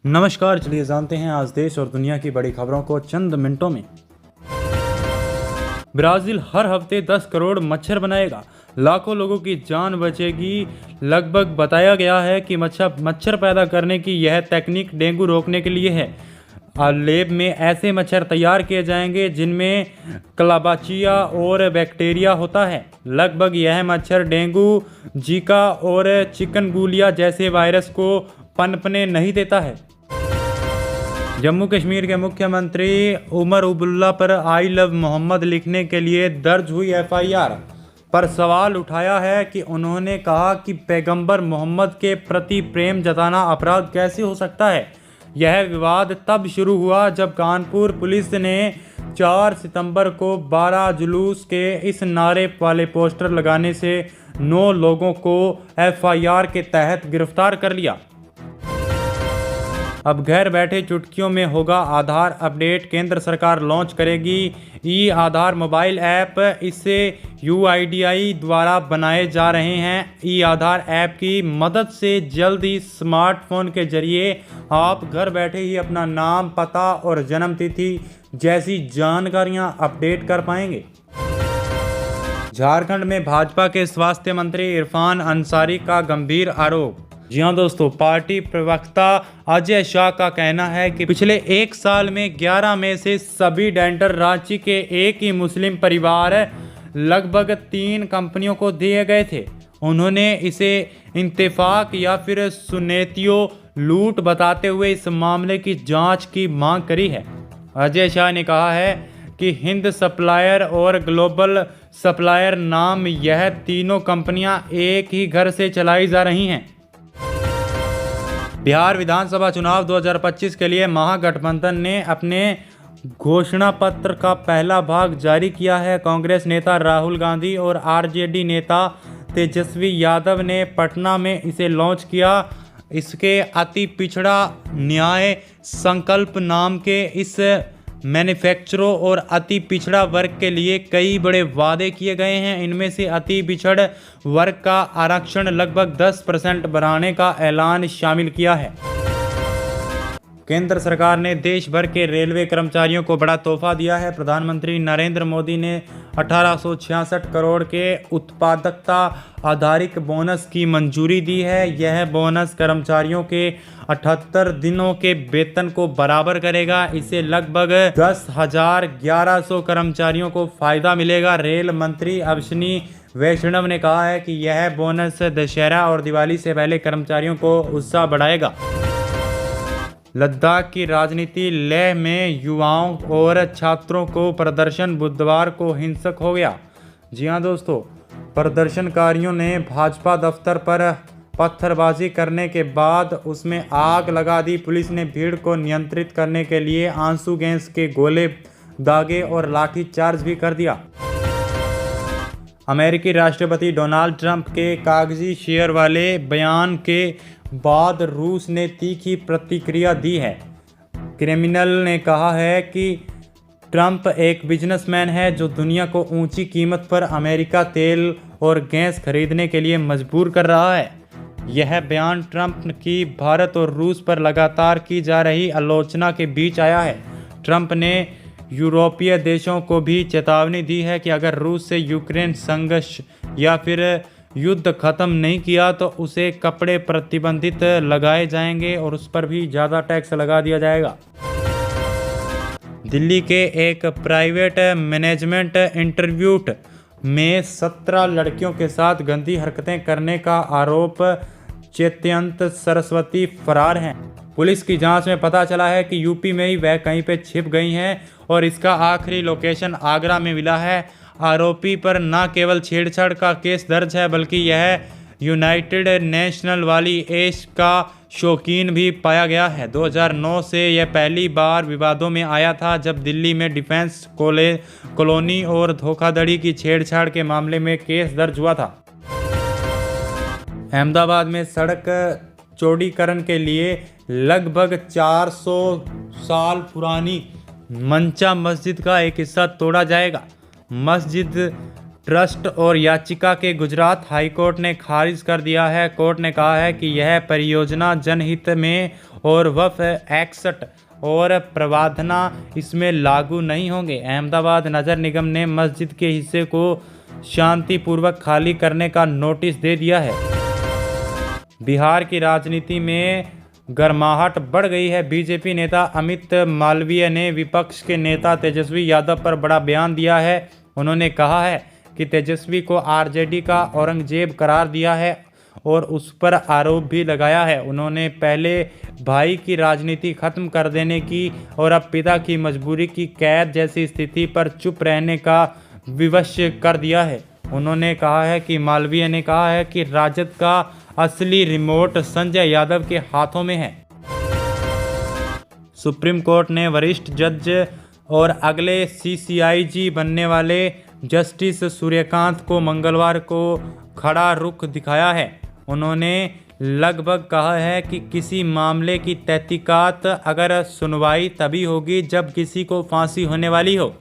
नमस्कार, चलिए जानते हैं आज देश और दुनिया की बड़ी खबरों को चंद मिनटों में। ब्राजील हर हफ्ते 10 करोड़ मच्छर बनाएगा, लाखों लोगों की जान बचेगी। लगभग बताया गया है कि मच्छर पैदा करने की यह तकनीक डेंगू रोकने के लिए है। लैब में ऐसे मच्छर तैयार किए जाएंगे जिनमें क्लाबाचिया और बैक्टीरिया होता है। लगभग यह मच्छर डेंगू, जीका और चिकनगुनिया जैसे वायरस को पनपने नहीं देता है। जम्मू कश्मीर के मुख्यमंत्री उमर अब्दुल्ला पर आई लव मोहम्मद लिखने के लिए दर्ज हुई एफआईआर पर सवाल उठाया है कि उन्होंने कहा कि पैगंबर मोहम्मद के प्रति प्रेम जताना अपराध कैसे हो सकता है। यह विवाद तब शुरू हुआ जब कानपुर पुलिस ने 4 सितंबर को 12 जुलूस के इस नारे वाले पोस्टर लगाने से 9 लोगों को एफआईआर के तहत गिरफ्तार कर लिया। अब घर बैठे चुटकियों में होगा आधार अपडेट, केंद्र सरकार लॉन्च करेगी ई आधार मोबाइल ऐप। इससे यूआईडीआई द्वारा बनाए जा रहे हैं ई आधार ऐप की मदद से जल्द ही स्मार्टफोन के जरिए आप घर बैठे ही अपना नाम, पता और जन्म तिथि जैसी जानकारियां अपडेट कर पाएंगे। झारखंड में भाजपा के स्वास्थ्य मंत्री इरफान अंसारी का गंभीर आरोप। जी हाँ दोस्तों, पार्टी प्रवक्ता अजय शाह का कहना है कि पिछले 1 साल में 11 में से सभी डेंटल रांची के एक ही मुस्लिम परिवार लगभग 3 कंपनियों को दिए गए थे। उन्होंने इसे इंतफाक या फिर सुनेतियों लूट बताते हुए इस मामले की जांच की मांग करी है। अजय शाह ने कहा है कि हिंद सप्लायर और ग्लोबल सप्लायर नाम यह तीनों कंपनियां एक ही घर से चलाई जा रही हैं। बिहार विधानसभा चुनाव 2025 के लिए महागठबंधन ने अपने घोषणा पत्र का पहला भाग जारी किया है। कांग्रेस नेता राहुल गांधी और आरजेडी नेता तेजस्वी यादव ने पटना में इसे लॉन्च किया। इसके अति पिछड़ा न्याय संकल्प नाम के इस मैन्युफैक्चरों और अति पिछड़ा वर्ग के लिए कई बड़े वादे किए गए हैं। इनमें से अति पिछड़ वर्ग का आरक्षण लगभग 10% बढ़ाने का ऐलान शामिल किया है। केंद्र सरकार ने देश भर के रेलवे कर्मचारियों को बड़ा तोहफा दिया है। प्रधानमंत्री नरेंद्र मोदी ने 1866 करोड़ के उत्पादकता आधारित बोनस की मंजूरी दी है। यह बोनस कर्मचारियों के 78 दिनों के वेतन को बराबर करेगा। इससे लगभग 10,1100 कर्मचारियों को फायदा मिलेगा। रेल मंत्री अश्विनी वैष्णव ने कहा है कि यह बोनस दशहरा और दिवाली से पहले कर्मचारियों को उत्साह बढ़ाएगा। लद्दाख की राजनीति लेह में युवाओं और छात्रों को प्रदर्शन बुधवार को हिंसक हो गया। जी हां दोस्तों, प्रदर्शनकारियों ने भाजपा दफ्तर पर पत्थरबाजी करने के बाद उसमें आग लगा दी। पुलिस ने भीड़ को नियंत्रित करने के लिए आंसू गैस के गोले दागे और लाठीचार्ज भी कर दिया। अमेरिकी राष्ट्रपति डोनाल्ड ट्रंप के कागजी शेयर वाले बयान के बाद रूस ने तीखी प्रतिक्रिया दी है। क्रिमिनल ने कहा है कि ट्रंप एक बिजनेसमैन है जो दुनिया को ऊंची कीमत पर अमेरिका तेल और गैस खरीदने के लिए मजबूर कर रहा है। यह बयान ट्रंप की भारत और रूस पर लगातार की जा रही आलोचना के बीच आया है। ट्रंप ने यूरोपीय देशों को भी चेतावनी दी है कि अगर रूस से यूक्रेन संघर्ष या फिर युद्ध खत्म नहीं किया तो उसे कपड़े प्रतिबंधित लगाए जाएंगे और उस पर भी ज़्यादा टैक्स लगा दिया जाएगा। दिल्ली के एक प्राइवेट मैनेजमेंट इंस्टीट्यूट में 17 लड़कियों के साथ गंदी हरकतें करने का आरोप चैत्यंत सरस्वती फरार हैं। पुलिस की जांच में पता चला है कि यूपी में ही वह कहीं पे छिप गई हैं और इसका आखिरी लोकेशन आगरा में मिला है। आरोपी पर न केवल छेड़छाड़ का केस दर्ज है बल्कि यह यूनाइटेड नेशनल वाली एश का शौकीन भी पाया गया है। 2009 से यह पहली बार विवादों में आया था जब दिल्ली में डिफेंस कॉलोनी और धोखाधड़ी की छेड़छाड़ के मामले में केस दर्ज हुआ था। अहमदाबाद में सड़क चौड़ीकरण के लिए लगभग 400 साल पुरानी मंचा मस्जिद का एक हिस्सा तोड़ा जाएगा। मस्जिद ट्रस्ट और याचिका के गुजरात हाईकोर्ट ने खारिज कर दिया है। कोर्ट ने कहा है कि यह परियोजना जनहित में और वक्फ एक्ट और प्रावधान इसमें लागू नहीं होंगे। अहमदाबाद नगर निगम ने मस्जिद के हिस्से को शांतिपूर्वक खाली करने का नोटिस दे दिया है। बिहार की राजनीति में गर्माहट बढ़ गई है। बीजेपी नेता अमित मालवीय ने विपक्ष के नेता तेजस्वी यादव पर बड़ा बयान दिया है। उन्होंने कहा है कि तेजस्वी को आरजेडी का औरंगजेब करार दिया है और उस पर आरोप भी लगाया है। उन्होंने पहले भाई की राजनीति खत्म कर देने की और अब पिता की मजबूरी की कैद जैसी स्थिति पर चुप रहने का विवश कर दिया है। उन्होंने कहा है कि मालवीय ने कहा है कि राजद का असली रिमोट संजय यादव के हाथों में है। सुप्रीम कोर्ट ने वरिष्ठ जज और अगले सीसीआईजी बनने वाले जस्टिस सूर्यकांत को मंगलवार को खड़ा रुख दिखाया है। उन्होंने लगभग कहा है कि किसी मामले की तहकीकात अगर सुनवाई तभी होगी जब किसी को फांसी होने वाली हो।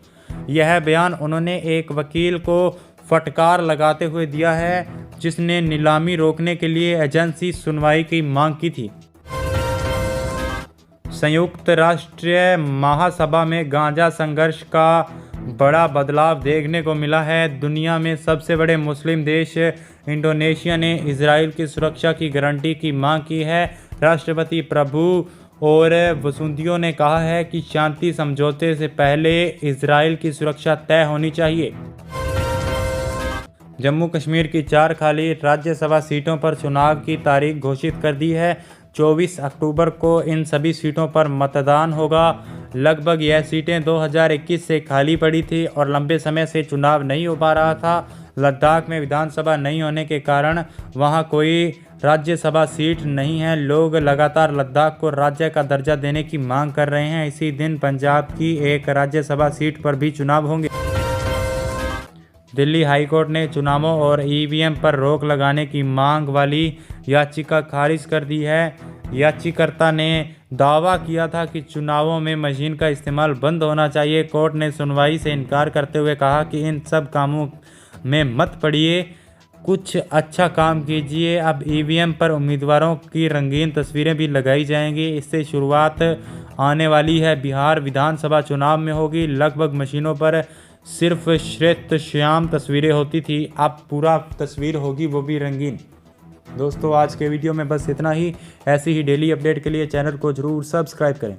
यह बयान उन्होंने एक वकील को फटकार लगाते हुए दिया है जिसने नीलामी रोकने के लिए एजेंसी सुनवाई की मांग की थी। संयुक्त राष्ट्र महासभा में गांजा संघर्ष का बड़ा बदलाव देखने को मिला है। दुनिया में सबसे बड़े मुस्लिम देश इंडोनेशिया ने इजराइल की सुरक्षा की गारंटी की मांग की है। राष्ट्रपति प्रभु और वसुंधियो ने कहा है कि शांति समझौते से पहले इजराइल की सुरक्षा तय होनी चाहिए। जम्मू कश्मीर की 4 खाली राज्यसभा सीटों पर चुनाव की तारीख घोषित कर दी है। 24 अक्टूबर को इन सभी सीटों पर मतदान होगा। लगभग यह सीटें 2021 से खाली पड़ी थी और लंबे समय से चुनाव नहीं हो पा रहा था। लद्दाख में विधानसभा नहीं होने के कारण वहां कोई राज्यसभा सीट नहीं है। लोग लगातार लद्दाख को राज्य का दर्जा देने की मांग कर रहे हैं। इसी दिन पंजाब की एक राज्यसभा सीट पर भी चुनाव होंगे। दिल्ली हाईकोर्ट ने चुनावों और ईवीएम पर रोक लगाने की मांग वाली याचिका खारिज कर दी है। याचिकाकर्ता ने दावा किया था कि चुनावों में मशीन का इस्तेमाल बंद होना चाहिए। कोर्ट ने सुनवाई से इनकार करते हुए कहा कि इन सब कामों में मत पड़िए, कुछ अच्छा काम कीजिए। अब ईवीएम पर उम्मीदवारों की रंगीन तस्वीरें भी लगाई जाएंगी। इससे शुरुआत आने वाली है बिहार विधानसभा चुनाव में होगी। लगभग मशीनों पर सिर्फ श्वेत श्याम तस्वीरें होती थी, अब पूरा तस्वीर होगी, वो भी रंगीन। दोस्तों आज के वीडियो में बस इतना ही। ऐसी ही डेली अपडेट के लिए चैनल को जरूर सब्सक्राइब करें।